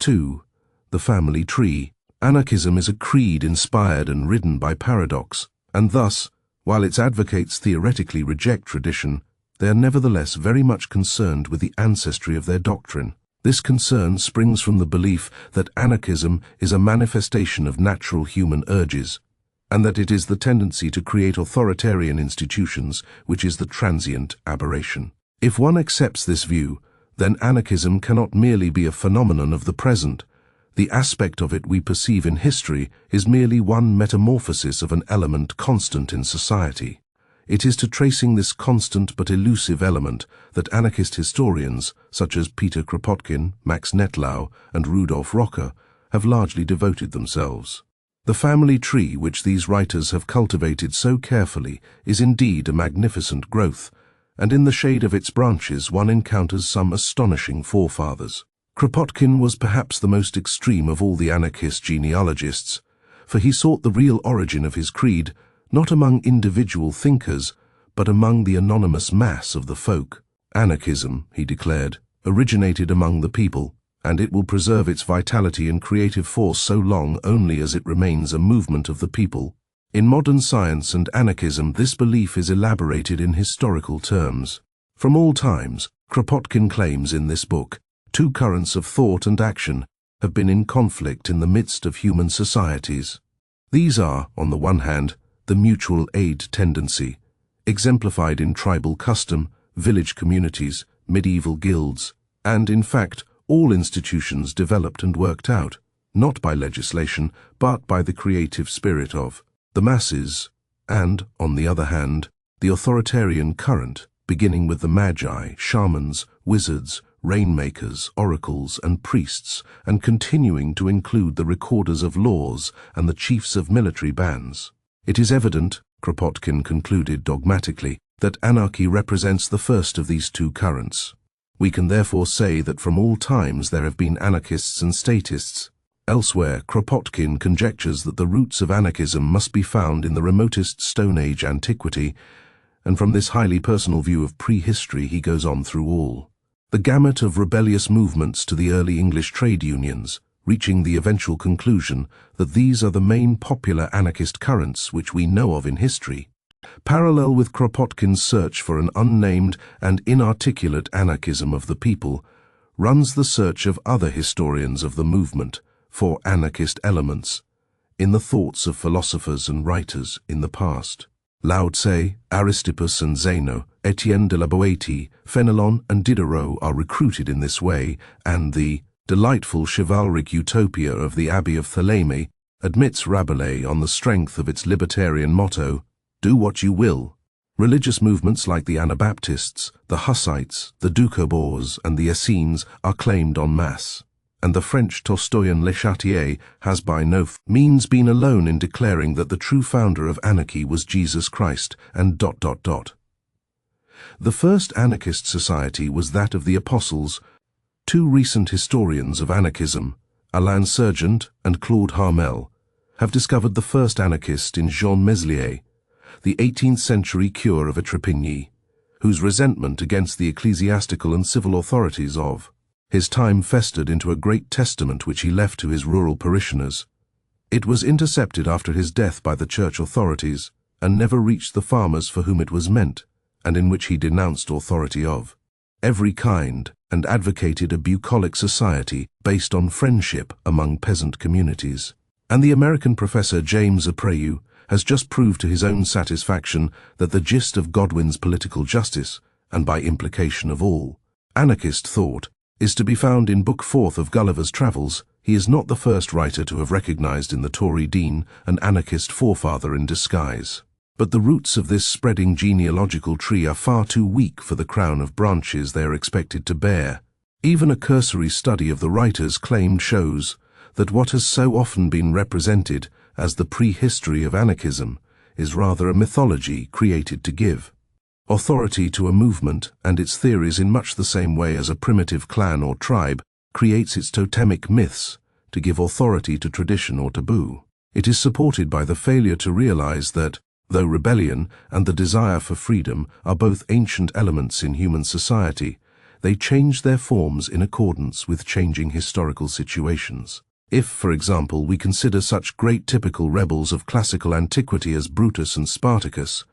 2. The family tree. Anarchism is a creed inspired and ridden by paradox, and thus, while its advocates theoretically reject tradition, they are nevertheless very much concerned with the ancestry of their doctrine. This concern springs from the belief that anarchism is a manifestation of natural human urges, and that it is the tendency to create authoritarian institutions which is the transient aberration. If one accepts this view, then anarchism cannot merely be a phenomenon of the present. The aspect of it we perceive in history is merely one metamorphosis of an element constant in society. It is to tracing this constant but elusive element that anarchist historians, such as Peter Kropotkin, Max Nettlau, and Rudolf Rocker, have largely devoted themselves. The family tree which these writers have cultivated so carefully is indeed a magnificent growth, and in the shade of its branches one encounters some astonishing forefathers. Kropotkin was perhaps the most extreme of all the anarchist genealogists, for he sought the real origin of his creed not among individual thinkers, but among the anonymous mass of the folk. Anarchism, he declared, originated among the people, and it will preserve its vitality and creative force so long only as it remains a movement of the people. In modern science and anarchism, this belief is elaborated in historical terms. From all times, Kropotkin claims in this book, two currents of thought and action have been in conflict in the midst of human societies. These are, on the one hand, the mutual aid tendency, exemplified in tribal custom, village communities, medieval guilds, and, in fact, all institutions developed and worked out, not by legislation, but by the creative spirit of the masses, and, on the other hand, the authoritarian current, beginning with the magi, shamans, wizards, rainmakers, oracles, and priests, and continuing to include the recorders of laws and the chiefs of military bands. It is evident, Kropotkin concluded dogmatically, that anarchy represents the first of these two currents. We can therefore say that from all times there have been anarchists and statists. Elsewhere, Kropotkin conjectures that the roots of anarchism must be found in the remotest Stone Age antiquity, and from this highly personal view of prehistory he goes on through all. The gamut of rebellious movements to the early English trade unions, reaching the eventual conclusion that these are the main popular anarchist currents which we know of in history. Parallel with Kropotkin's search for an unnamed and inarticulate anarchism of the people, runs the search of other historians of the movement for anarchist elements in the thoughts of philosophers and writers in the past. Lao Tse, Aristippus and Zeno, Etienne de la Boétie, Fénelon and Diderot are recruited in this way, and the delightful chivalric utopia of the Abbey of Theleme admits Rabelais on the strength of its libertarian motto, "Do what you will." Religious movements like the Anabaptists, the Hussites, the Doukhobors and the Essenes are claimed en masse, and the French Tolstoyan Le Châtier has by no means been alone in declaring that the true founder of anarchy was Jesus Christ, and ... The first anarchist society was that of the Apostles. Two recent historians of anarchism, Alain Sergent and Claude Harmel, have discovered the first anarchist in Jean Meslier, the 18th-century cure of Etrepigny, whose resentment against the ecclesiastical and civil authorities of his time festered into a great testament which he left to his rural parishioners. It was intercepted after his death by the church authorities, and never reached the farmers for whom it was meant, and in which he denounced authority of every kind, and advocated a bucolic society based on friendship among peasant communities. And the American professor James Abreu has just proved to his own satisfaction that the gist of Godwin's political justice, and by implication of all anarchist thought, is to be found in Book 4 of Gulliver's Travels. He is not the first writer to have recognized in the Tory Dean an anarchist forefather in disguise. But the roots of this spreading genealogical tree are far too weak for the crown of branches they are expected to bear. Even a cursory study of the writer's claim shows that what has so often been represented as the prehistory of anarchism is rather a mythology created to give authority to a movement, and its theories in much the same way as a primitive clan or tribe creates its totemic myths to give authority to tradition or taboo. It is supported by the failure to realize that, though rebellion and the desire for freedom are both ancient elements in human society, they changed their forms in accordance with changing historical situations. If, for example, we consider such great typical rebels of classical antiquity as Brutus and Spartacus,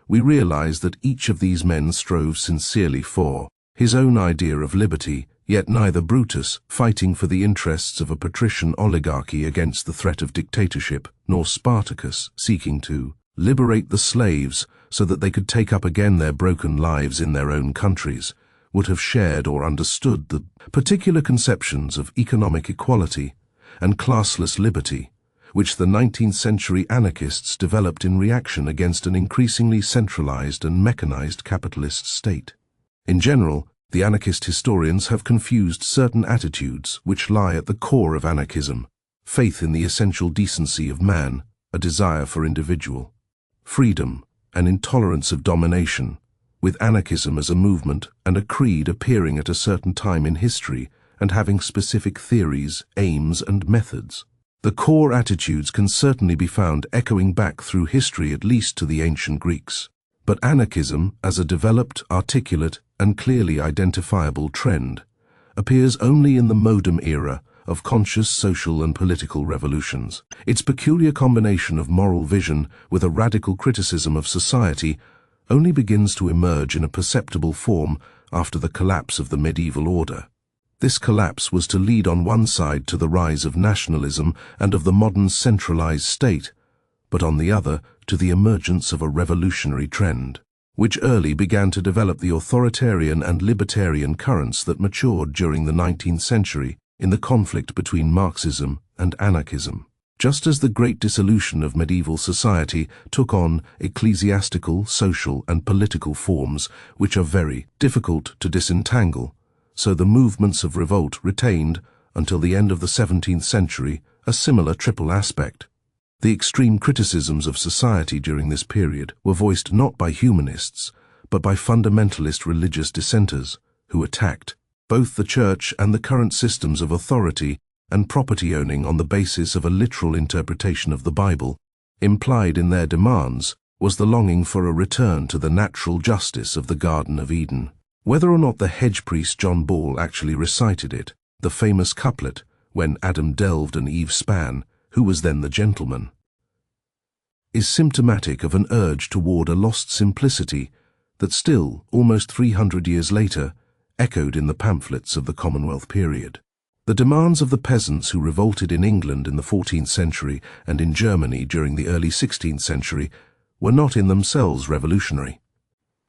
we realize that each of these men strove sincerely for his own idea of liberty, yet neither Brutus, fighting for the interests of a patrician oligarchy against the threat of dictatorship, nor Spartacus, seeking to liberate the slaves so that they could take up again their broken lives in their own countries, would have shared or understood the particular conceptions of economic equality and classless liberty, which the 19th century anarchists developed in reaction against an increasingly centralized and mechanized capitalist state. In general, the anarchist historians have confused certain attitudes which lie at the core of anarchism: faith in the essential decency of man, a desire for individual freedom, and intolerance of domination, with anarchism as a movement and a creed appearing at a certain time in history and having specific theories, aims, and methods. The core attitudes can certainly be found echoing back through history at least to the ancient Greeks. But anarchism, as a developed, articulate, and clearly identifiable trend, appears only in the modern era of conscious social and political revolutions. Its peculiar combination of moral vision with a radical criticism of society only begins to emerge in a perceptible form after the collapse of the medieval order. This collapse was to lead on one side to the rise of nationalism and of the modern centralized state, but on the other to the emergence of a revolutionary trend, which early began to develop the authoritarian and libertarian currents that matured during the 19th century in the conflict between Marxism and anarchism. Just as the great dissolution of medieval society took on ecclesiastical, social, and political forms which are very difficult to disentangle, so the movements of revolt retained, until the end of the 17th century, a similar triple aspect. The extreme criticisms of society during this period were voiced not by humanists, but by fundamentalist religious dissenters, who attacked both the church and the current systems of authority and property owning on the basis of a literal interpretation of the Bible. Implied in their demands was the longing for a return to the natural justice of the Garden of Eden. Whether or not the hedge priest John Ball actually recited it, the famous couplet, "When Adam delved and Eve span, who was then the gentleman?" is symptomatic of an urge toward a lost simplicity that still, almost 300 years later, echoed in the pamphlets of the Commonwealth period. The demands of the peasants who revolted in England in the 14th century and in Germany during the early 16th century were not in themselves revolutionary.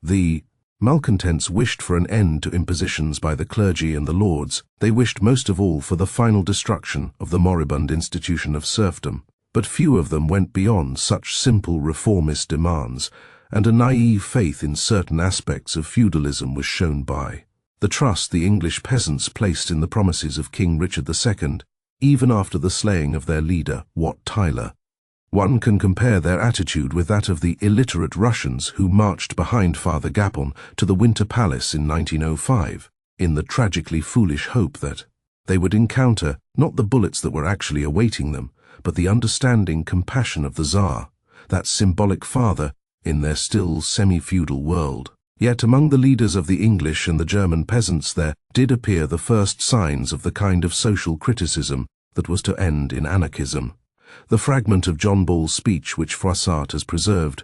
The malcontents wished for an end to impositions by the clergy and the lords. They wished most of all for the final destruction of the moribund institution of serfdom. But few of them went beyond such simple reformist demands, and a naive faith in certain aspects of feudalism was shown by the trust the English peasants placed in the promises of King Richard II, even after the slaying of their leader, Wat Tyler. One can compare their attitude with that of the illiterate Russians who marched behind Father Gapon to the Winter Palace in 1905, in the tragically foolish hope that they would encounter not the bullets that were actually awaiting them, but the understanding compassion of the Tsar, that symbolic father, in their still semi-feudal world. Yet among the leaders of the English and the German peasants there did appear the first signs of the kind of social criticism that was to end in anarchism. The fragment of John Ball's speech which Froissart has preserved,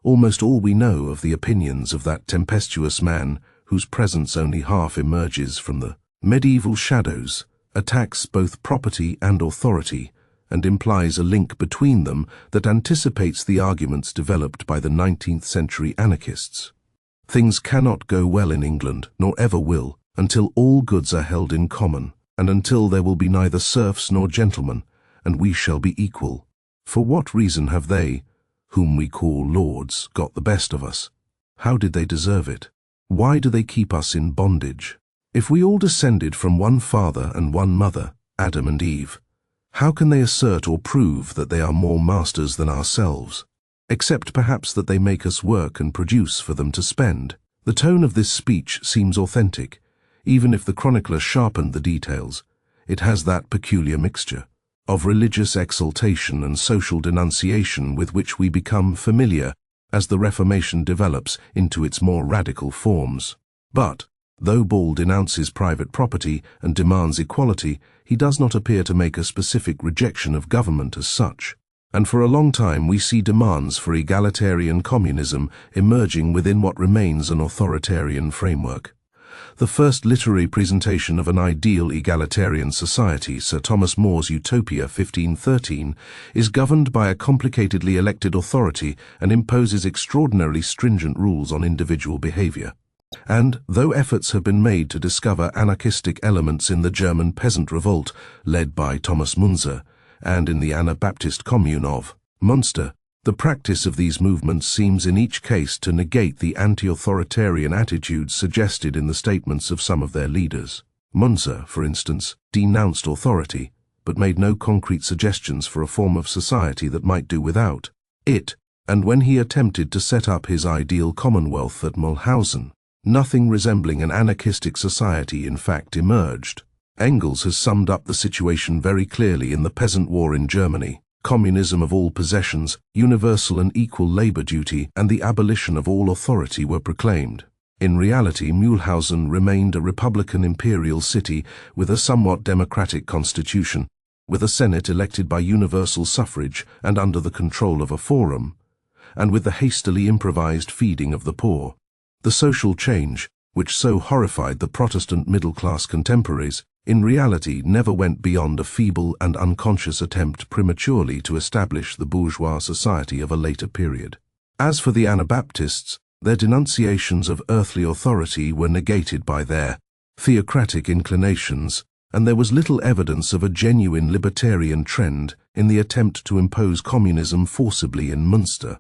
almost all we know of the opinions of that tempestuous man whose presence only half emerges from the medieval shadows, attacks both property and authority, and implies a link between them that anticipates the arguments developed by the 19th century anarchists. Things cannot go well in England, nor ever will, until all goods are held in common, and until there will be neither serfs nor gentlemen, and we shall be equal. For what reason have they, whom we call lords, got the best of us? How did they deserve it? Why do they keep us in bondage? If we all descended from one father and one mother, Adam and Eve, how can they assert or prove that they are more masters than ourselves, except perhaps that they make us work and produce for them to spend? The tone of this speech seems authentic. Even if the chronicler sharpened the details, it has that peculiar mixture of religious exaltation and social denunciation with which we become familiar as the Reformation develops into its more radical forms. But Though Ball denounces private property and demands equality, he does not appear to make a specific rejection of government as such. And for a long time we see demands for egalitarian communism emerging within what remains an authoritarian framework. The first literary presentation of an ideal egalitarian society, Sir Thomas More's Utopia 1513, is governed by a complicatedly elected authority and imposes extraordinarily stringent rules on individual behavior. And, though efforts have been made to discover anarchistic elements in the German peasant revolt led by Thomas Müntzer, and in the Anabaptist commune of Münster, the practice of these movements seems in each case to negate the anti-authoritarian attitudes suggested in the statements of some of their leaders. Müntzer, for instance, denounced authority, but made no concrete suggestions for a form of society that might do without it, and when he attempted to set up his ideal commonwealth at Mulhausen, nothing resembling an anarchistic society in fact emerged. Engels has summed up the situation very clearly in The Peasant War in Germany. Communism of all possessions, universal and equal labor duty, and the abolition of all authority were proclaimed. In reality, Mulhausen remained a republican imperial city with a somewhat democratic constitution, with a Senate elected by universal suffrage and under the control of a forum, and with the hastily improvised feeding of the poor. The social change, which so horrified the Protestant middle-class contemporaries, in reality never went beyond a feeble and unconscious attempt prematurely to establish the bourgeois society of a later period. As for the Anabaptists, their denunciations of earthly authority were negated by their theocratic inclinations, and there was little evidence of a genuine libertarian trend in the attempt to impose communism forcibly in Münster,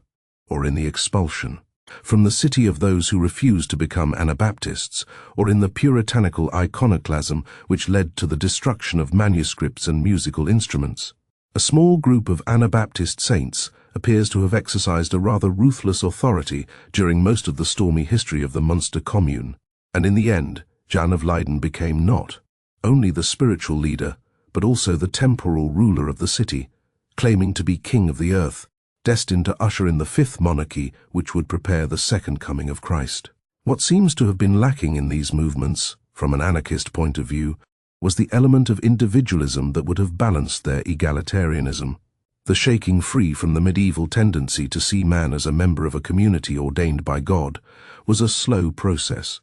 or in the expulsion from the city of those who refused to become Anabaptists, or in the puritanical iconoclasm which led to the destruction of manuscripts and musical instruments. A small group of Anabaptist saints appears to have exercised a rather ruthless authority during most of the stormy history of the Münster Commune, and in the end, Jan of Leyden became not only the spiritual leader, but also the temporal ruler of the city, claiming to be king of the earth, destined to usher in the fifth monarchy which would prepare the second coming of Christ. What seems to have been lacking in these movements, from an anarchist point of view, was the element of individualism that would have balanced their egalitarianism. The shaking free from the medieval tendency to see man as a member of a community ordained by God was a slow process,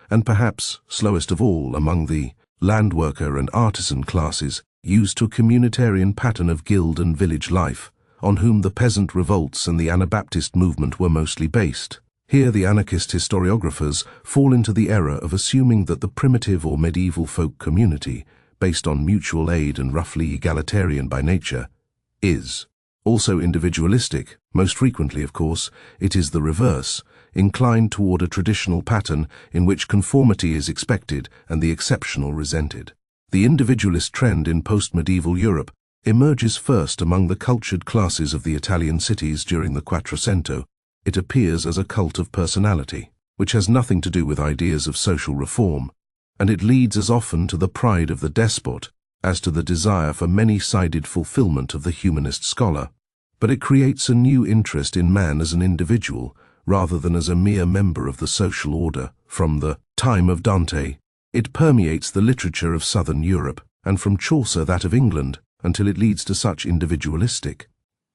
and perhaps slowest of all among the landworker and artisan classes used to a communitarian pattern of guild and village life, on whom the peasant revolts and the Anabaptist movement were mostly based. Here the anarchist historiographers fall into the error of assuming that the primitive or medieval folk community, based on mutual aid and roughly egalitarian by nature, is also individualistic. Most frequently, of course, it is the reverse, inclined toward a traditional pattern in which conformity is expected and the exceptional resented. The individualist trend in post-medieval Europe emerges first among the cultured classes of the Italian cities during the Quattrocento. It appears as a cult of personality, which has nothing to do with ideas of social reform, and it leads as often to the pride of the despot as to the desire for many-sided fulfillment of the humanist scholar. But it creates a new interest in man as an individual, rather than as a mere member of the social order. From the time of Dante, it permeates the literature of southern Europe, and from Chaucer that of England, until it leads to such individualistic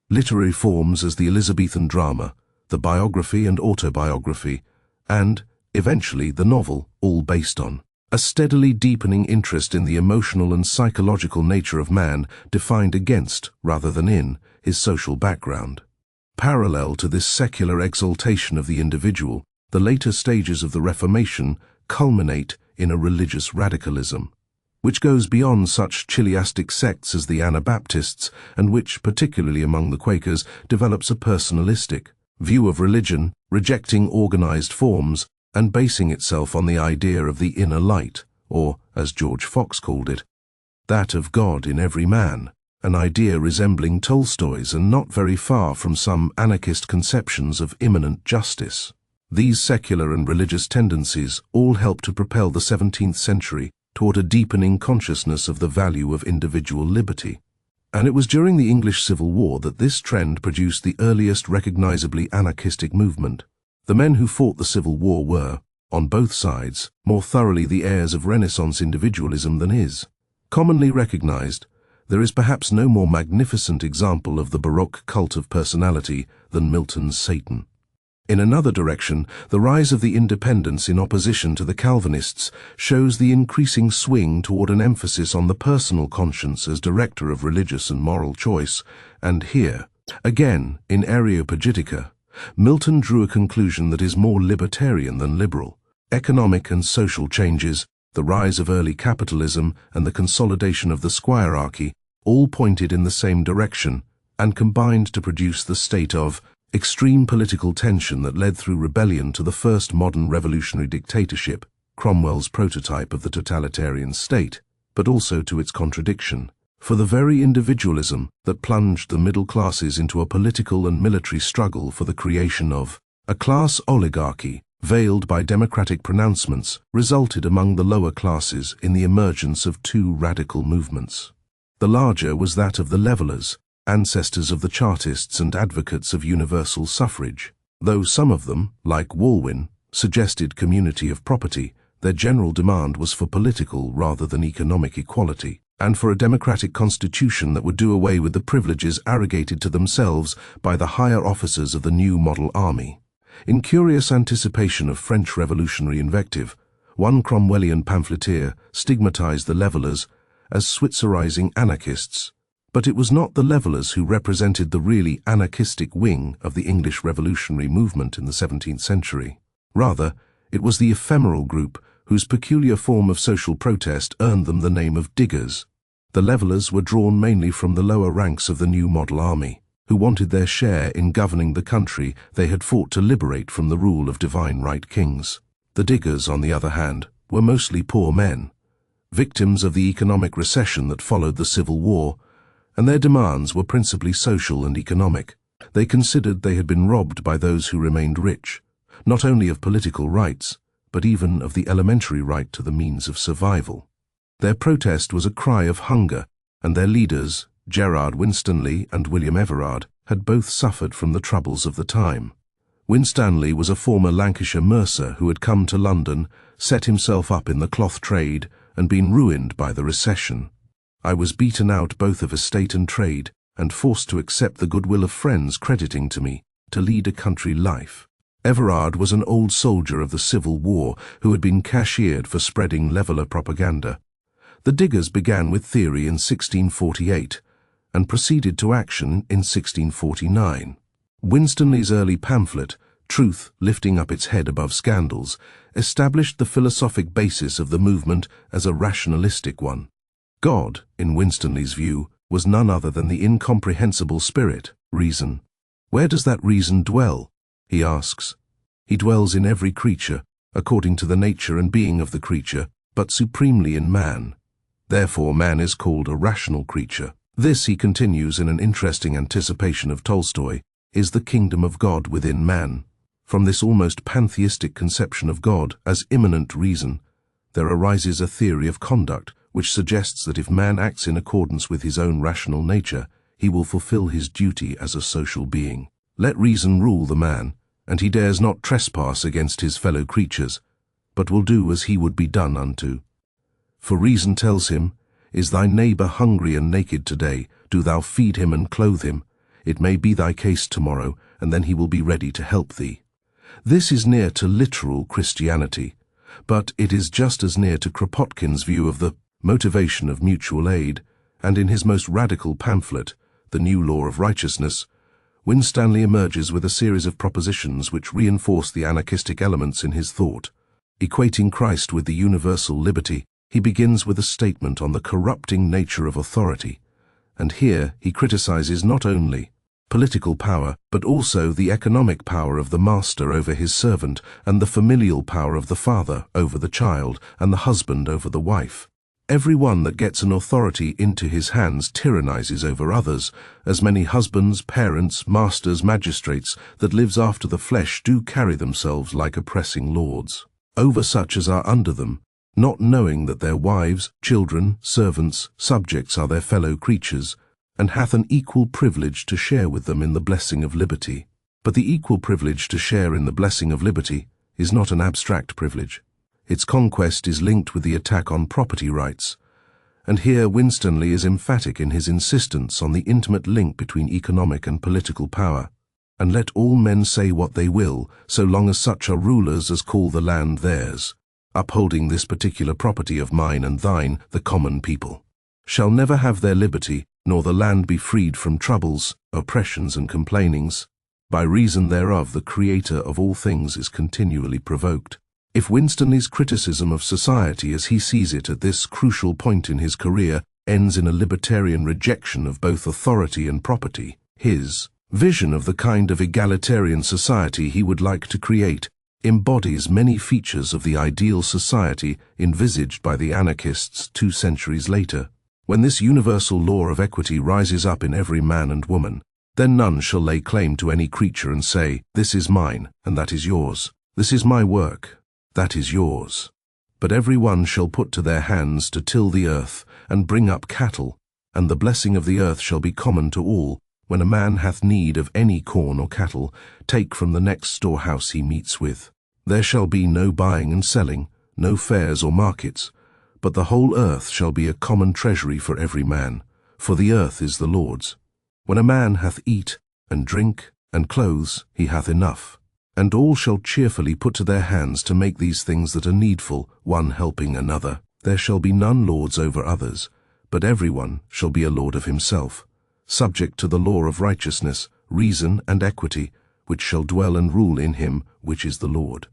literary forms as the Elizabethan drama, the biography and autobiography, and, eventually, the novel, all based on a steadily deepening interest in the emotional and psychological nature of man, defined against, rather than in, his social background. Parallel to this secular exaltation of the individual, the later stages of the Reformation culminate in a religious radicalism, which goes beyond such chiliastic sects as the Anabaptists, and which, particularly among the Quakers, develops a personalistic view of religion, rejecting organized forms, and basing itself on the idea of the inner light, or, as George Fox called it, that of God in every man, an idea resembling Tolstoy's and not very far from some anarchist conceptions of immanent justice. These secular and religious tendencies all help to propel the 17th century toward a deepening consciousness of the value of individual liberty. And it was during the English Civil War that this trend produced the earliest recognizably anarchistic movement. The men who fought the Civil War were, on both sides, more thoroughly the heirs of Renaissance individualism than is. Commonly recognized, there is perhaps no more magnificent example of the Baroque cult of personality than Milton's Satan. In another direction, the rise of the Independents in opposition to the Calvinists shows the increasing swing toward an emphasis on the personal conscience as director of religious and moral choice, and here, again, in Areopagitica, Milton drew a conclusion that is more libertarian than liberal. Economic and social changes, the rise of early capitalism, and the consolidation of the squirearchy all pointed in the same direction and combined to produce the state of extreme political tension that led through rebellion to the first modern revolutionary dictatorship, Cromwell's prototype of the totalitarian state, but also to its contradiction, for the very individualism that plunged the middle classes into a political and military struggle for the creation of a class oligarchy, veiled by democratic pronouncements, resulted among the lower classes in the emergence of two radical movements. The larger was that of the Levellers, ancestors of the Chartists and advocates of universal suffrage. Though some of them, like Walwyn, suggested community of property, their general demand was for political rather than economic equality, and for a democratic constitution that would do away with the privileges arrogated to themselves by the higher officers of the new model army. In curious anticipation of French revolutionary invective, one Cromwellian pamphleteer stigmatized the Levellers as Switzerizing anarchists, but it was not the Levellers who represented the really anarchistic wing of the English revolutionary movement in the 17th century. Rather, it was the ephemeral group whose peculiar form of social protest earned them the name of diggers. The Levellers were drawn mainly from the lower ranks of the new model army, who wanted their share in governing the country they had fought to liberate from the rule of divine right kings. The diggers, on the other hand, were mostly poor men, victims of the economic recession that followed the Civil War, and their demands were principally social and economic. They considered they had been robbed by those who remained rich, not only of political rights, but even of the elementary right to the means of survival. Their protest was a cry of hunger, and their leaders, Gerard Winstanley and William Everard, had both suffered from the troubles of the time. Winstanley was a former Lancashire mercer who had come to London, set himself up in the cloth trade, and been ruined by the recession. I was beaten out both of estate and trade, and forced to accept the goodwill of friends crediting to me, to lead a country life. Everard was an old soldier of the Civil War who had been cashiered for spreading Leveller propaganda. The diggers began with theory in 1648, and proceeded to action in 1649. Winstanley's early pamphlet, Truth Lifting Up Its Head Above Scandals, established the philosophic basis of the movement as a rationalistic one. God, in Winstanley's view, was none other than the incomprehensible spirit, reason. Where does that reason dwell? He asks. He dwells in every creature, according to the nature and being of the creature, but supremely in man. Therefore man is called a rational creature. This, he continues in an interesting anticipation of Tolstoy, is the kingdom of God within man. From this almost pantheistic conception of God as immanent reason, there arises a theory of conduct which suggests that if man acts in accordance with his own rational nature, he will fulfill his duty as a social being. Let reason rule the man, and he dares not trespass against his fellow creatures, but will do as he would be done unto. For reason tells him, Is thy neighbour hungry and naked today? Do thou feed him and clothe him. It may be thy case tomorrow, and then he will be ready to help thee. This is near to literal Christianity, but it is just as near to Kropotkin's view of the motivation of mutual aid, and in his most radical pamphlet, The New Law of Righteousness, Winstanley emerges with a series of propositions which reinforce the anarchistic elements in his thought. Equating Christ with the universal liberty, he begins with a statement on the corrupting nature of authority, and here he criticizes not only political power, but also the economic power of the master over his servant, and the familial power of the father over the child, and the husband over the wife. Every one that gets an authority into his hands tyrannizes over others, as many husbands, parents, masters, magistrates that lives after the flesh do carry themselves like oppressing lords over such as are under them, not knowing that their wives, children, servants, subjects are their fellow creatures, and hath an equal privilege to share with them in the blessing of liberty. But the equal privilege to share in the blessing of liberty is not an abstract privilege. Its conquest is linked with the attack on property rights. And here Winstanley is emphatic in his insistence on the intimate link between economic and political power. And let all men say what they will, so long as such are rulers as call the land theirs, upholding this particular property of mine and thine, the common people, shall never have their liberty, nor the land be freed from troubles, oppressions, and complainings. By reason thereof the Creator of all things is continually provoked. If Winstanley's criticism of society as he sees it at this crucial point in his career ends in a libertarian rejection of both authority and property, his vision of the kind of egalitarian society he would like to create embodies many features of the ideal society envisaged by the anarchists 2 centuries later. When this universal law of equity rises up in every man and woman, then none shall lay claim to any creature and say, "This is mine, and that is yours. This is my work, that is yours." But every one shall put to their hands to till the earth, and bring up cattle, and the blessing of the earth shall be common to all. When a man hath need of any corn or cattle, take from the next storehouse he meets with. There shall be no buying and selling, no fairs or markets, but the whole earth shall be a common treasury for every man, for the earth is the Lord's. When a man hath eat, and drink, and clothes, he hath enough. And all shall cheerfully put to their hands to make these things that are needful, one helping another. There shall be none lords over others, but every one shall be a lord of himself, subject to the law of righteousness, reason, and equity, which shall dwell and rule in him which is the Lord.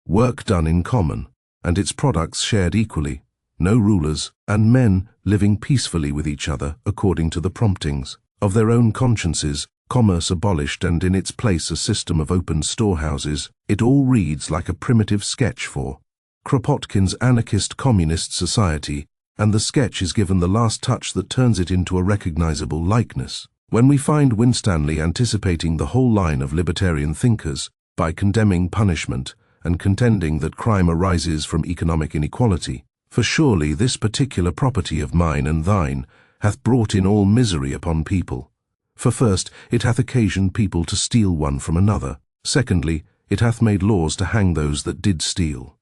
Work done in common, and its products shared equally, no rulers, and men living peacefully with each other according to the promptings of their own consciences, commerce abolished, and in its place a system of open storehouses. It all reads like a primitive sketch for Kropotkin's anarchist communist society, and the sketch is given the last touch that turns it into a recognizable likeness. When we find Winstanley anticipating the whole line of libertarian thinkers by condemning punishment and contending that crime arises from economic inequality, for surely this particular property of mine and thine hath brought in all misery upon people. For first, it hath occasioned people to steal one from another. Secondly, it hath made laws to hang those that did steal.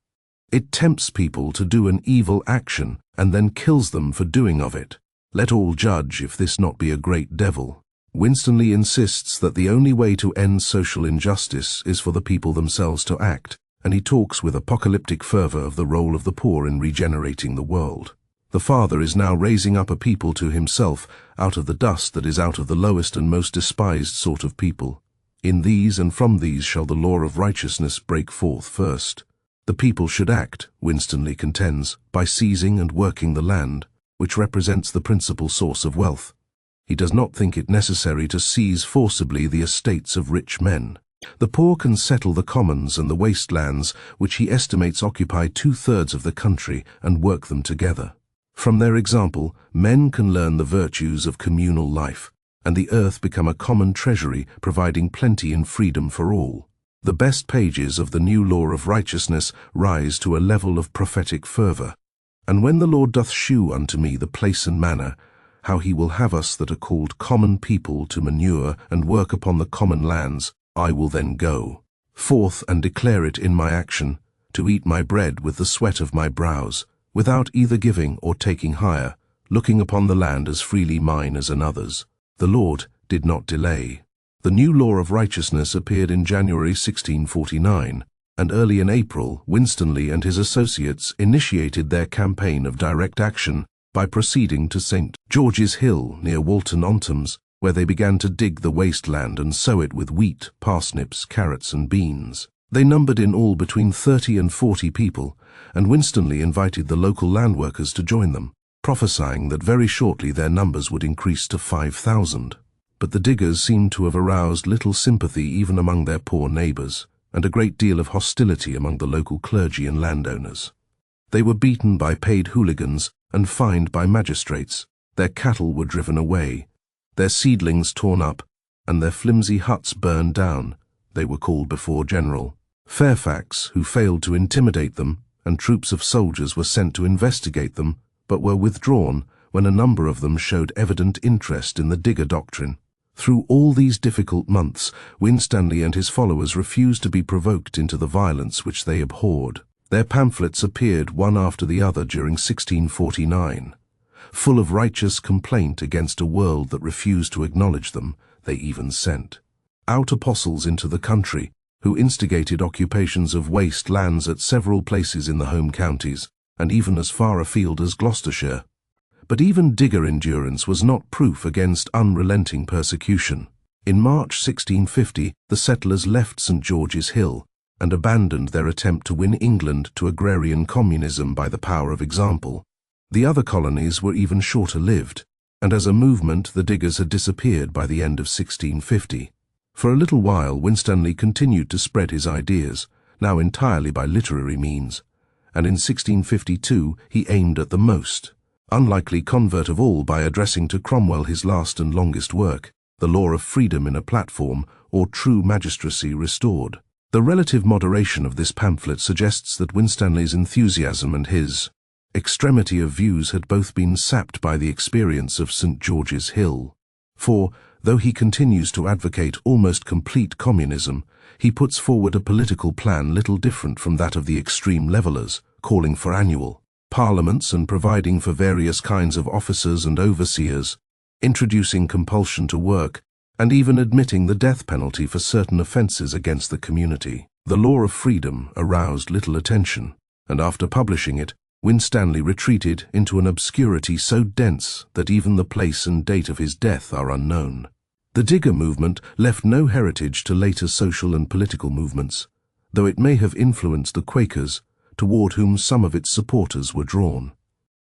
It tempts people to do an evil action, and then kills them for doing of it. Let all judge if this not be a great devil. Winstanley insists that the only way to end social injustice is for the people themselves to act, and he talks with apocalyptic fervor of the role of the poor in regenerating the world. The Father is now raising up a people to himself out of the dust that is out of the lowest and most despised sort of people. In these and from these shall the law of righteousness break forth first. The people should act, Winstanley contends, by seizing and working the land, which represents the principal source of wealth. He does not think it necessary to seize forcibly the estates of rich men. The poor can settle the commons and the waste lands, which he estimates occupy 2/3 of the country, and work them together. From their example, men can learn the virtues of communal life, and the earth become a common treasury, providing plenty and freedom for all. The best pages of the new law of righteousness rise to a level of prophetic fervor. And when the Lord doth shew unto me the place and manner, how he will have us that are called common people to manure and work upon the common lands, I will then go forth and declare it in my action, to eat my bread with the sweat of my brows, without either giving or taking hire, looking upon the land as freely mine as another's. The Lord did not delay. The new law of righteousness appeared in January 1649, and early in April, Winstanley and his associates initiated their campaign of direct action by proceeding to St. George's Hill near Walton-on-Thames, where they began to dig the waste land and sow it with wheat, parsnips, carrots, and beans. They numbered in all between 30 and 40 people, and Winstanley invited the local landworkers to join them, prophesying that very shortly their numbers would increase to 5,000. But the diggers seemed to have aroused little sympathy even among their poor neighbours, and a great deal of hostility among the local clergy and landowners. They were beaten by paid hooligans and fined by magistrates. Their cattle were driven away, their seedlings torn up, and their flimsy huts burned down. They were called before General Fairfax, who failed to intimidate them, and troops of soldiers were sent to investigate them, but were withdrawn when a number of them showed evident interest in the digger doctrine. Through all these difficult months, Winstanley and his followers refused to be provoked into the violence which they abhorred. Their pamphlets appeared one after the other during 1649. Full of righteous complaint against a world that refused to acknowledge them, they even sent out apostles into the country, who instigated occupations of waste lands at several places in the home counties, and even as far afield as Gloucestershire. But even Digger endurance was not proof against unrelenting persecution. In March 1650, the settlers left St. George's Hill and abandoned their attempt to win England to agrarian communism by the power of example. The other colonies were even shorter-lived, and as a movement the Diggers had disappeared by the end of 1650. For a little while Winstanley continued to spread his ideas, now entirely by literary means, and in 1652 he aimed at the most unlikely convert of all by addressing to Cromwell his last and longest work, The Law of Freedom in a Platform, or True Magistracy Restored. The relative moderation of this pamphlet suggests that Winstanley's enthusiasm and his extremity of views had both been sapped by the experience of St. George's Hill. For, though he continues to advocate almost complete communism, he puts forward a political plan little different from that of the extreme levellers, calling for annual parliaments and providing for various kinds of officers and overseers, introducing compulsion to work, and even admitting the death penalty for certain offences against the community. The Law of Freedom aroused little attention, and after publishing it, Winstanley retreated into an obscurity so dense that even the place and date of his death are unknown. The Digger movement left no heritage to later social and political movements, though it may have influenced the Quakers, toward whom some of its supporters were drawn.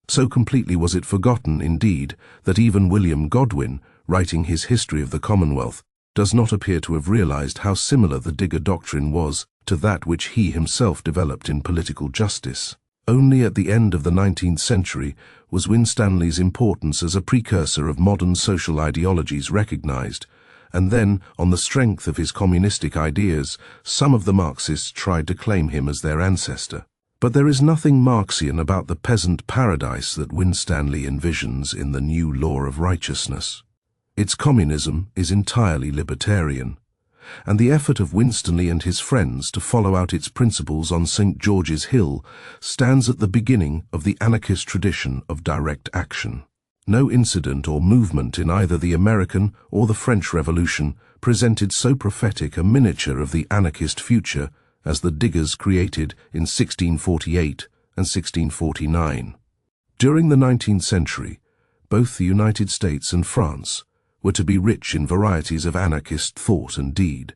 So completely was it forgotten, indeed, that even William Godwin, writing his History of the Commonwealth, does not appear to have realized how similar the Digger doctrine was to that which he himself developed in political justice. Only at the end of the 19th century was Winstanley's importance as a precursor of modern social ideologies recognized, and then, on the strength of his communistic ideas, some of the Marxists tried to claim him as their ancestor. But there is nothing Marxian about the peasant paradise that Winstanley envisions in the new law of righteousness. Its communism is entirely libertarian, and the effort of Winstanley and his friends to follow out its principles on St. George's Hill stands at the beginning of the anarchist tradition of direct action. No incident or movement in either the American or the French Revolution presented so prophetic a miniature of the anarchist future as the Diggers created in 1648 and 1649. During the 19th century, both the United States and France were to be rich in varieties of anarchist thought and deed,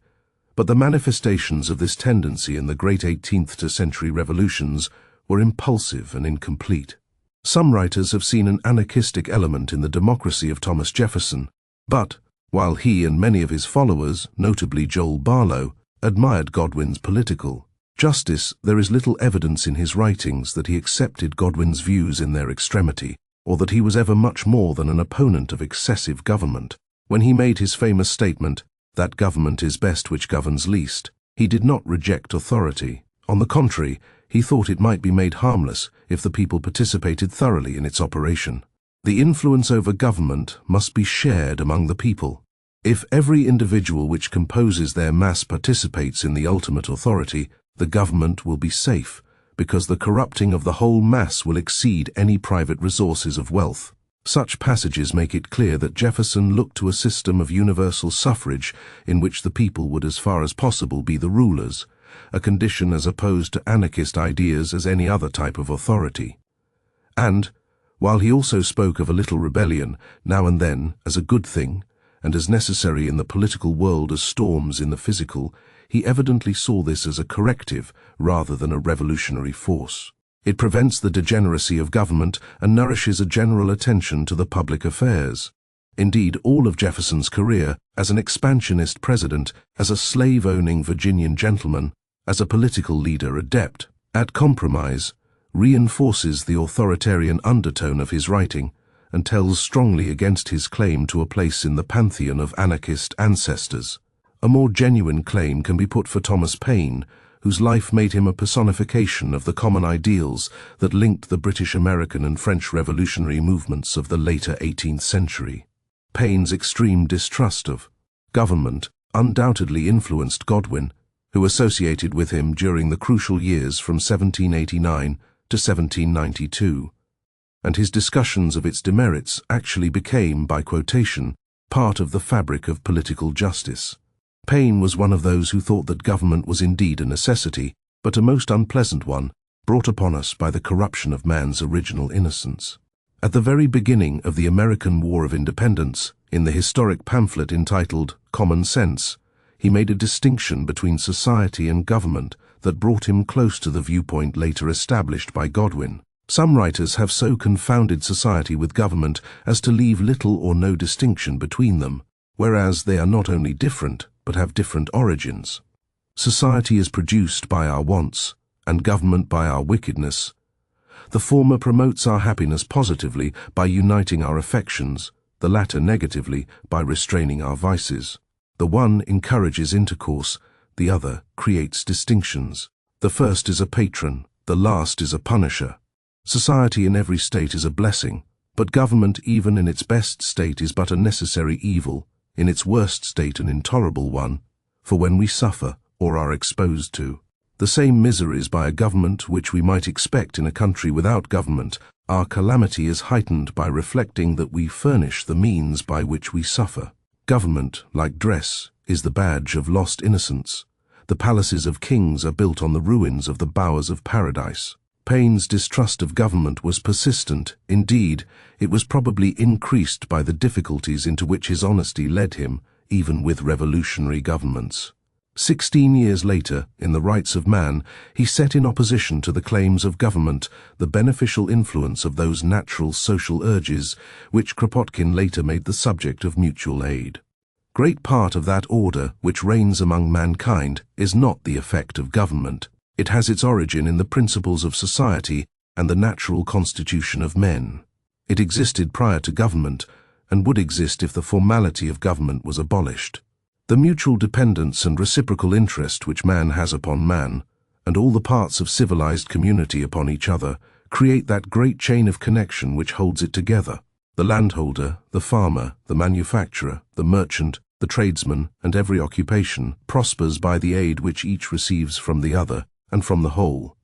but the manifestations of this tendency in the great 18th century revolutions were impulsive and incomplete. Some writers have seen an anarchistic element in the democracy of Thomas Jefferson, but, while he and many of his followers, notably Joel Barlow, admired Godwin's political justice, there is little evidence in his writings that he accepted Godwin's views in their extremity, or that he was ever much more than an opponent of excessive government. When he made his famous statement, "That government is best which governs least," he did not reject authority. On the contrary, he thought it might be made harmless if the people participated thoroughly in its operation. The influence over government must be shared among the people. If every individual which composes their mass participates in the ultimate authority, the government will be safe, because the corrupting of the whole mass will exceed any private resources of wealth. Such passages make it clear that Jefferson looked to a system of universal suffrage in which the people would as far as possible be the rulers, a condition as opposed to anarchist ideas as any other type of authority. And, while he also spoke of a little rebellion, now and then, as a good thing, and as necessary in the political world as storms in the physical, he evidently saw this as a corrective rather than a revolutionary force. It prevents the degeneracy of government and nourishes a general attention to the public affairs. Indeed, all of Jefferson's career, as an expansionist president, as a slave-owning Virginian gentleman, as a political leader adept at compromise, reinforces the authoritarian undertone of his writing, and tells strongly against his claim to a place in the pantheon of anarchist ancestors. A more genuine claim can be put for Thomas Paine, whose life made him a personification of the common ideals that linked the British, American and French revolutionary movements of the later 18th century. Paine's extreme distrust of government undoubtedly influenced Godwin, who associated with him during the crucial years from 1789 to 1792, and his discussions of its demerits actually became, by quotation, part of the fabric of political justice. Paine was one of those who thought that government was indeed a necessity, but a most unpleasant one, brought upon us by the corruption of man's original innocence. At the very beginning of the American War of Independence, in the historic pamphlet entitled Common Sense, he made a distinction between society and government that brought him close to the viewpoint later established by Godwin. Some writers have so confounded society with government as to leave little or no distinction between them, whereas they are not only different, but have different origins. Society is produced by our wants, and government by our wickedness. The former promotes our happiness positively by uniting our affections, the latter negatively by restraining our vices. The one encourages intercourse, the other creates distinctions. The first is a patron, the last is a punisher. Society in every state is a blessing, but government even in its best state is but a necessary evil, in its worst state an intolerable one, for when we suffer or are exposed to the same miseries by a government which we might expect in a country without government, our calamity is heightened by reflecting that we furnish the means by which we suffer. Government, like dress, is the badge of lost innocence. The palaces of kings are built on the ruins of the bowers of paradise. Paine's distrust of government was persistent. Indeed, it was probably increased by the difficulties into which his honesty led him, even with revolutionary governments. 16 years later, in The Rights of Man, he set in opposition to the claims of government the beneficial influence of those natural social urges which Kropotkin later made the subject of mutual aid. Great part of that order which reigns among mankind is not the effect of government. It has its origin in the principles of society and the natural constitution of men. It existed prior to government, and would exist if the formality of government was abolished. The mutual dependence and reciprocal interest which man has upon man, and all the parts of civilized community upon each other, create that great chain of connection which holds it together. The landholder, the farmer, the manufacturer, the merchant, the tradesman, and every occupation prospers by the aid which each receives from the other, and from the whole.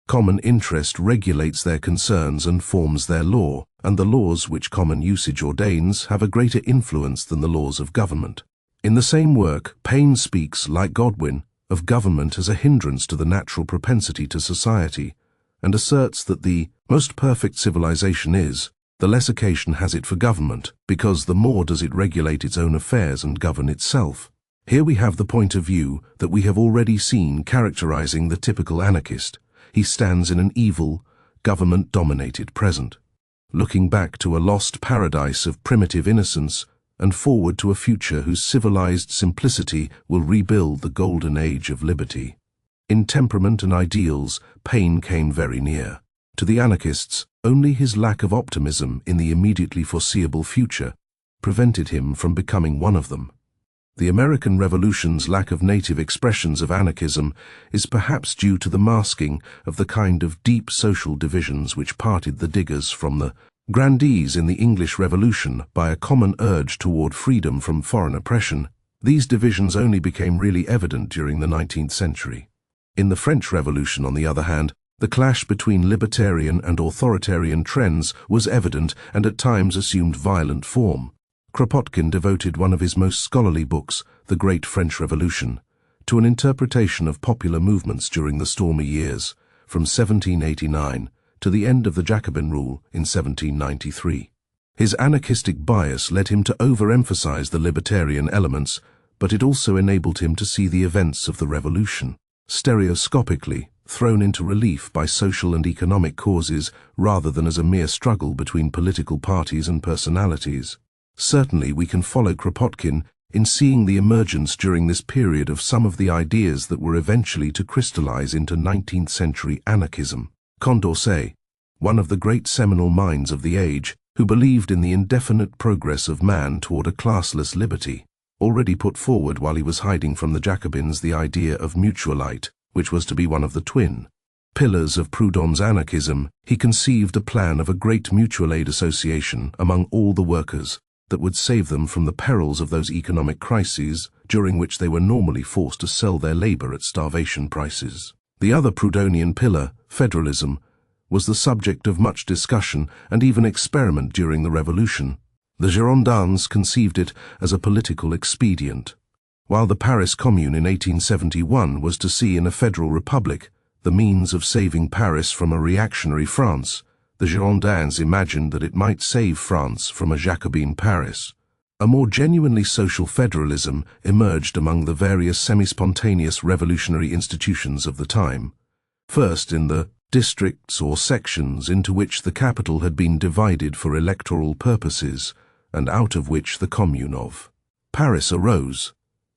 Common interest regulates their concerns and forms their law, and the laws which common usage ordains have a greater influence than the laws of government. In the same work, Paine speaks, like Godwin, of government as a hindrance to the natural propensity to society, and asserts that the most perfect civilization is, the less occasion has it for government, because the more does it regulate its own affairs and govern itself. Here we have the point of view that we have already seen characterizing the typical anarchist. He stands in an evil, government-dominated present, looking back to a lost paradise of primitive innocence and forward to a future whose civilized simplicity will rebuild the golden age of liberty. In temperament and ideals, Paine came very near. To the anarchists, only his lack of optimism in the immediately foreseeable future prevented him from becoming one of them. The American Revolution's lack of native expressions of anarchism is perhaps due to the masking of the kind of deep social divisions which parted the diggers from the grandees in the English Revolution by a common urge toward freedom from foreign oppression. These divisions only became really evident during the 19th century. In the French Revolution, on the other hand, the clash between libertarian and authoritarian trends was evident and at times assumed violent form. Kropotkin devoted one of his most scholarly books, The Great French Revolution, to an interpretation of popular movements during the stormy years, from 1789 to the end of the Jacobin rule in 1793. His anarchistic bias led him to overemphasize the libertarian elements, but it also enabled him to see the events of the revolution stereoscopically, thrown into relief by social and economic causes rather than as a mere struggle between political parties and personalities. Certainly we can follow Kropotkin in seeing the emergence during this period of some of the ideas that were eventually to crystallize into 19th century anarchism. Condorcet, one of the great seminal minds of the age, who believed in the indefinite progress of man toward a classless liberty, already put forward while he was hiding from the Jacobins the idea of mutualite, which was to be one of the twin pillars of Proudhon's anarchism. He conceived a plan of a great mutual aid association among all the workers, that would save them from the perils of those economic crises during which they were normally forced to sell their labor at starvation prices. The other Proudhonian pillar, federalism, was the subject of much discussion and even experiment during the Revolution. The Girondins conceived it as a political expedient. While the Paris Commune in 1871 was to see in a federal republic the means of saving Paris from a reactionary France, the Girondins imagined that it might save France from a Jacobin Paris. A more genuinely social federalism emerged among the various semi-spontaneous revolutionary institutions of the time. First, in the districts or sections into which the capital had been divided for electoral purposes, and out of which the Commune of Paris arose,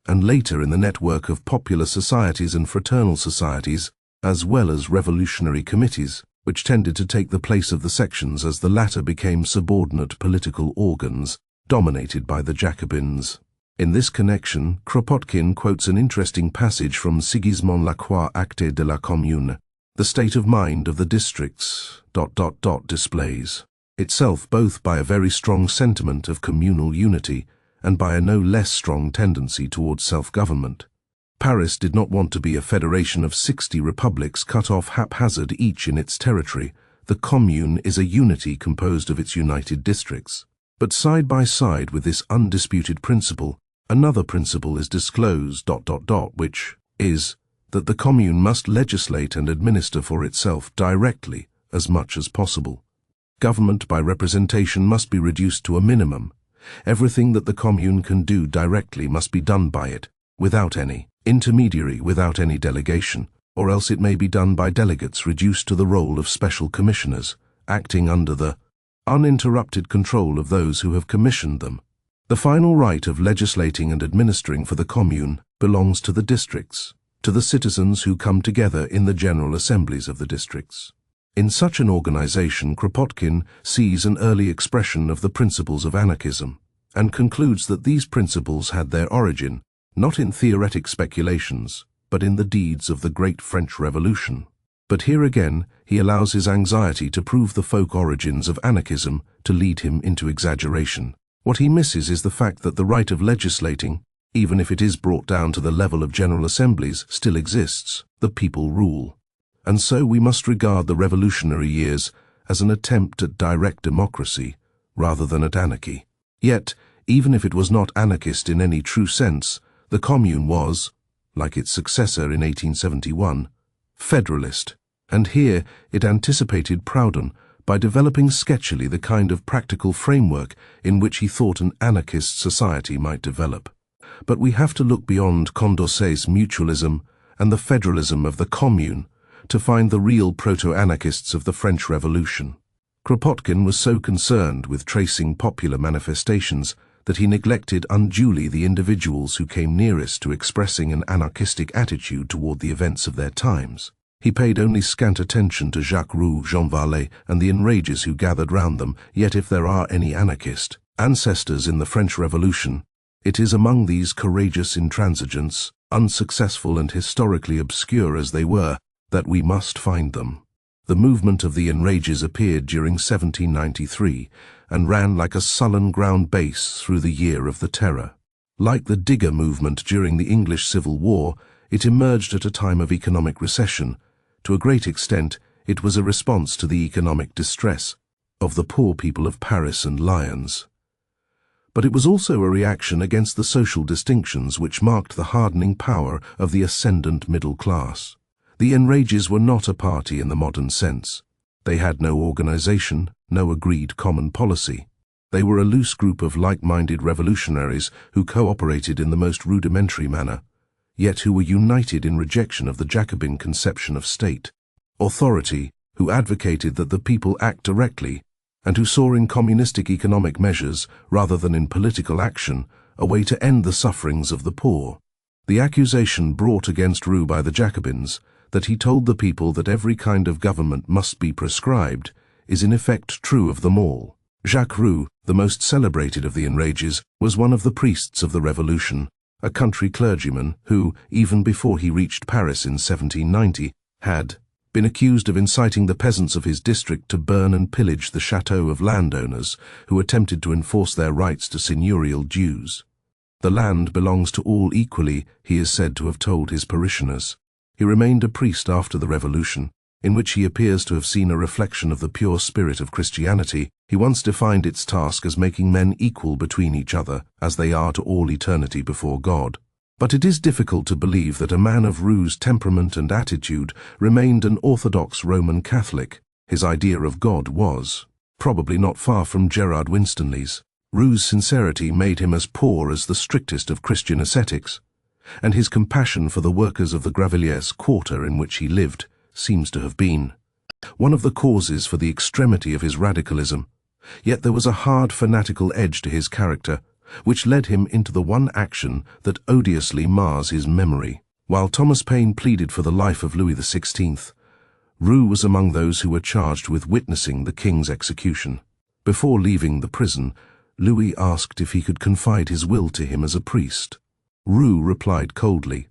and later in the network of popular societies and fraternal societies, as well as revolutionary committees, which tended to take the place of the sections as the latter became subordinate political organs, dominated by the Jacobins. In this connection, Kropotkin quotes an interesting passage from Sigismond Lacroix's Acte de la Commune. The state of mind of the districts ... displays itself both by a very strong sentiment of communal unity and by a no less strong tendency towards self-government. Paris did not want to be a federation of 60 republics cut off haphazard each in its territory. The Commune is a unity composed of its united districts. But side by side with this undisputed principle, another principle is disclosed ... which is that the Commune must legislate and administer for itself directly as much as possible. Government by representation must be reduced to a minimum. Everything that the Commune can do directly must be done by it, without any intermediary, without any delegation, or else it may be done by delegates reduced to the role of special commissioners, acting under the uninterrupted control of those who have commissioned them. The final right of legislating and administering for the Commune belongs to the districts, to the citizens who come together in the general assemblies of the districts. In such an organization, Kropotkin sees an early expression of the principles of anarchism, and concludes that these principles had their origin not in theoretic speculations, but in the deeds of the great French Revolution. But here again, he allows his anxiety to prove the folk origins of anarchism to lead him into exaggeration. What he misses is the fact that the right of legislating, even if it is brought down to the level of general assemblies, still exists. The people rule. And so we must regard the revolutionary years as an attempt at direct democracy rather than at anarchy. Yet, even if it was not anarchist in any true sense, the Commune was, like its successor in 1871, federalist, and here it anticipated Proudhon by developing sketchily the kind of practical framework in which he thought an anarchist society might develop. But we have to look beyond Condorcet's mutualism and the federalism of the Commune to find the real proto-anarchists of the French Revolution. Kropotkin was so concerned with tracing popular manifestations that he neglected unduly the individuals who came nearest to expressing an anarchistic attitude toward the events of their times. He paid only scant attention to Jacques Roux, Jean Varlet, and the enragers who gathered round them. Yet if there are any anarchist ancestors in the French Revolution, it is among these courageous intransigents, unsuccessful and historically obscure as they were, that we must find them. The movement of the enragers appeared during 1793 and ran like a sullen ground bass through the year of the Terror. Like the Digger movement during the English Civil War, it emerged at a time of economic recession. To a great extent, it was a response to the economic distress of the poor people of Paris and Lyons. But it was also a reaction against the social distinctions which marked the hardening power of the ascendant middle class. The enragers were not a party in the modern sense. They had no organization, no agreed common policy. They were a loose group of like-minded revolutionaries who cooperated in the most rudimentary manner, yet who were united in rejection of the Jacobin conception of state authority, who advocated that the people act directly, and who saw in communistic economic measures, rather than in political action, a way to end the sufferings of the poor. The accusation brought against Roux by the Jacobins, that he told the people that every kind of government must be prescribed, is in effect true of them all. Jacques Roux, the most celebrated of the enragers, was one of the priests of the Revolution, a country clergyman who, even before he reached Paris in 1790, had, been accused of inciting the peasants of his district to burn and pillage the chateau of landowners who attempted to enforce their rights to seigneurial dues. The land belongs to all equally, he is said to have told his parishioners. He remained a priest after the Revolution, in which he appears to have seen a reflection of the pure spirit of Christianity. He once defined its task as making men equal between each other, as they are to all eternity before God. But it is difficult to believe that a man of Roux's temperament and attitude remained an orthodox Roman Catholic. His idea of God was probably not far from Gerard Winstanley's. Roux's sincerity made him as poor as the strictest of Christian ascetics, and his compassion for the workers of the Gravelliers quarter in which he lived seems to have been one of the causes for the extremity of his radicalism. Yet there was a hard fanatical edge to his character, which led him into the one action that odiously mars his memory. While Thomas Paine pleaded for the life of Louis XVI, Roux was among those who were charged with witnessing the king's execution. Before leaving the prison, Louis asked if he could confide his will to him as a priest. Roux replied coldly,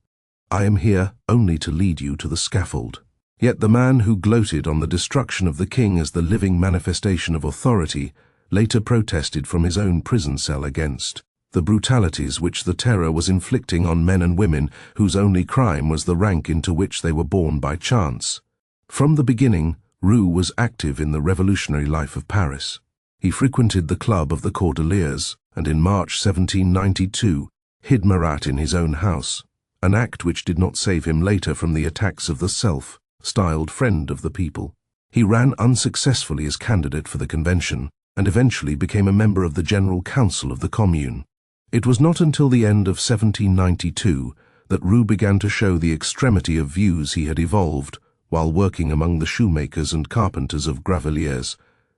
"I am here only to lead you to the scaffold." Yet the man who gloated on the destruction of the king as the living manifestation of authority later protested from his own prison cell against the brutalities which the terror was inflicting on men and women whose only crime was the rank into which they were born by chance. From the beginning, Roux was active in the revolutionary life of Paris. He frequented the club of the Cordeliers, and in March 1792 hid Marat in his own house, an act which did not save him later from the attacks of the self-styled friend of the people. He ran unsuccessfully as candidate for the convention, and eventually became a member of the General Council of the Commune. It was not until the end of 1792 that Roux began to show the extremity of views he had evolved while working among the shoemakers and carpenters of Gravelliers,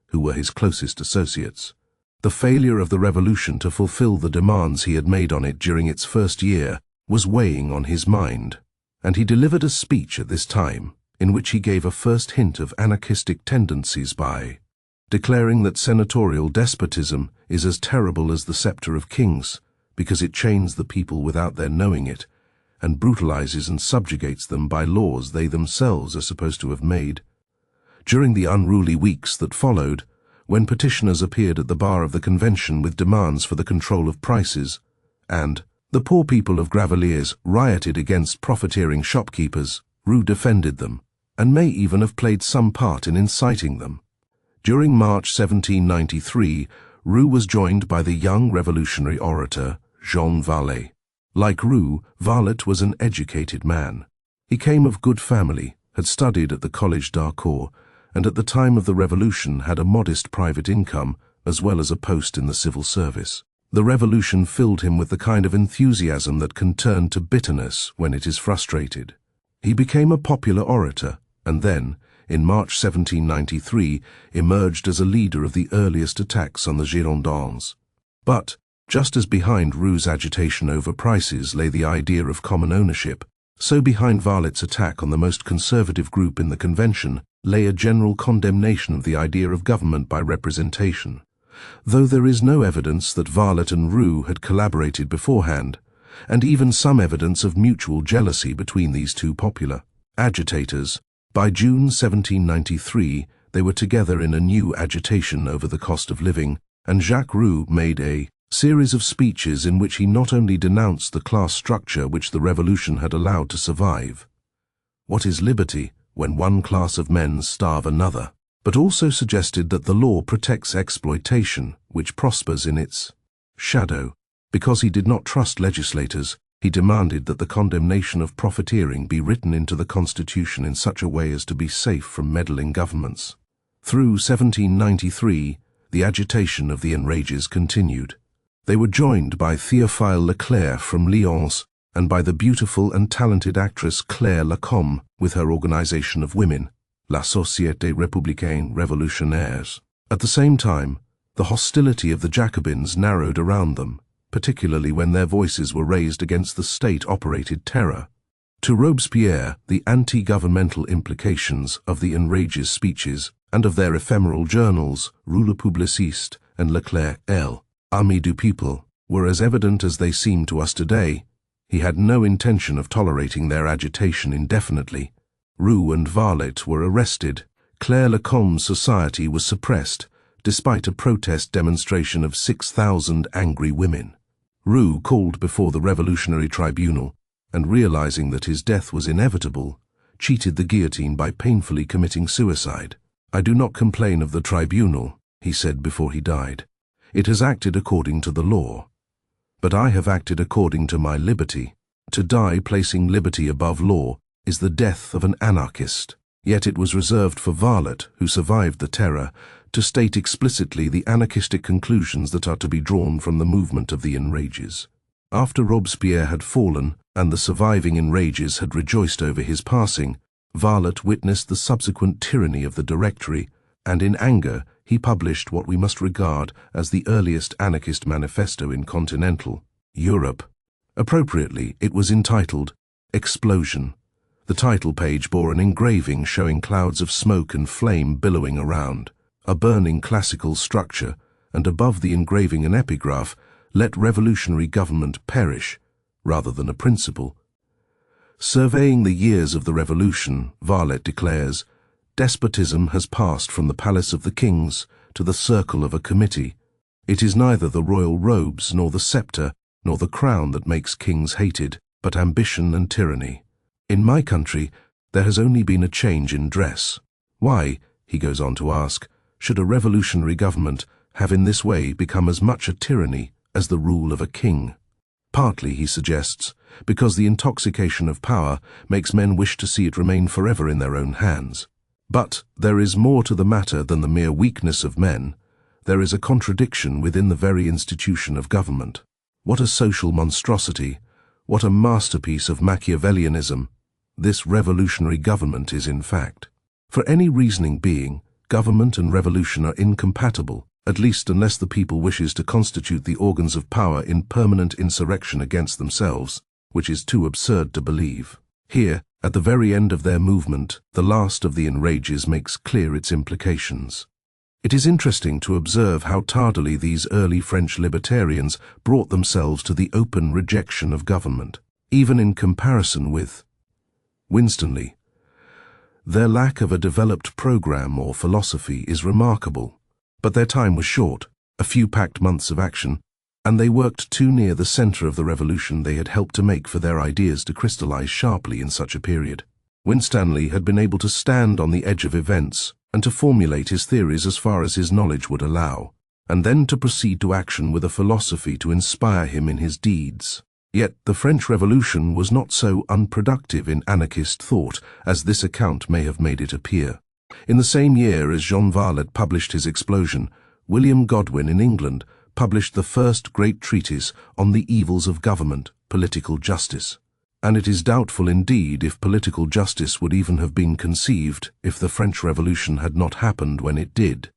who were his closest associates. The failure of the revolution to fulfill the demands he had made on it during its first year was weighing on his mind, and he delivered a speech at this time in which he gave a first hint of anarchistic tendencies by declaring that senatorial despotism is as terrible as the scepter of kings because it chains the people without their knowing it and brutalizes and subjugates them by laws they themselves are supposed to have made. During the unruly weeks that followed, when petitioners appeared at the bar of the convention with demands for the control of prices, and the poor people of Gravelliers rioted against profiteering shopkeepers, Roux defended them, and may even have played some part in inciting them. During March 1793, Roux was joined by the young revolutionary orator Jean Valet. Like Roux, Valet was an educated man. He came of good family, had studied at the Collège d'Harcourt, and at the time of the Revolution had a modest private income as well as a post in the civil service. The Revolution filled him with the kind of enthusiasm that can turn to bitterness when it is frustrated. He became a popular orator, and then, in March 1793, emerged as a leader of the earliest attacks on the Girondins. But, just as behind Roux's agitation over prices lay the idea of common ownership, so behind Valet's attack on the most conservative group in the convention lay a general condemnation of the idea of government by representation. Though there is no evidence that Valet and Roux had collaborated beforehand, and even some evidence of mutual jealousy between these two popular agitators, by June 1793 they were together in a new agitation over the cost of living, and Jacques Roux made a series of speeches in which he not only denounced the class structure which the revolution had allowed to survive. What is liberty when one class of men starve another? But also suggested that the law protects exploitation, which prospers in its shadow. Because he did not trust legislators, he demanded that the condemnation of profiteering be written into the Constitution in such a way as to be safe from meddling governments. Through 1793, the agitation of the enrages continued. They were joined by Théophile Leclerc from Lyons and by the beautiful and talented actress Claire Lacombe with her organization of women, La Société Républicaine Révolutionnaires. At the same time, the hostility of the Jacobins narrowed around them, particularly when their voices were raised against the state-operated terror. To Robespierre, the anti-governmental implications of the enrages speeches and of their ephemeral journals, Rue le Publiciste and Leclerc L'Ami du People, were as evident as they seem to us today. He had no intention of tolerating their agitation indefinitely, Roux and Varlet were arrested. Claire Lacombe's society was suppressed, despite a protest demonstration of 6,000 angry women. Roux called before the Revolutionary Tribunal, and realizing that his death was inevitable, cheated the guillotine by painfully committing suicide. "I do not complain of the tribunal," he said before he died. "It has acted according to the law. But I have acted according to my liberty. To die placing liberty above law is the death of an anarchist." Yet it was reserved for Varlet, who survived the terror, to state explicitly the anarchistic conclusions that are to be drawn from the movement of the enrages. After Robespierre had fallen, and the surviving enrages had rejoiced over his passing, Varlet witnessed the subsequent tyranny of the Directory, and in anger he published what we must regard as the earliest anarchist manifesto in continental Europe. Appropriately, it was entitled Explosion. The title page bore an engraving showing clouds of smoke and flame billowing around, a burning classical structure, and above the engraving an epigraph, "Let revolutionary government perish," rather than a principle. Surveying the years of the revolution, Varlet declares, "Despotism has passed from the palace of the kings to the circle of a committee. It is neither the royal robes nor the scepter nor the crown that makes kings hated, but ambition and tyranny. In my country, there has only been a change in dress. Why," he goes on to ask, "should a revolutionary government have in this way become as much a tyranny as the rule of a king?" Partly, he suggests, because the intoxication of power makes men wish to see it remain forever in their own hands. But there is more to the matter than the mere weakness of men. There is a contradiction within the very institution of government. What a social monstrosity, what a masterpiece of Machiavellianism this revolutionary government is in fact. For any reasoning being, government and revolution are incompatible, at least unless the people wishes to constitute the organs of power in permanent insurrection against themselves, which is too absurd to believe. Here, at the very end of their movement, the last of the enrages makes clear its implications. It is interesting to observe how tardily these early French libertarians brought themselves to the open rejection of government, even in comparison with Winstanley. Their lack of a developed program or philosophy is remarkable, but their time was short, a few packed months of action, and they worked too near the center of the revolution they had helped to make for their ideas to crystallize sharply in such a period. Winstanley had been able to stand on the edge of events and to formulate his theories as far as his knowledge would allow, and then to proceed to action with a philosophy to inspire him in his deeds. Yet the French Revolution was not so unproductive in anarchist thought as this account may have made it appear. In the same year as Jean Varlet published his Explosion, William Godwin in England published the first great treatise on the evils of government, political justice. And it is doubtful indeed if political justice would even have been conceived if the French Revolution had not happened when it did.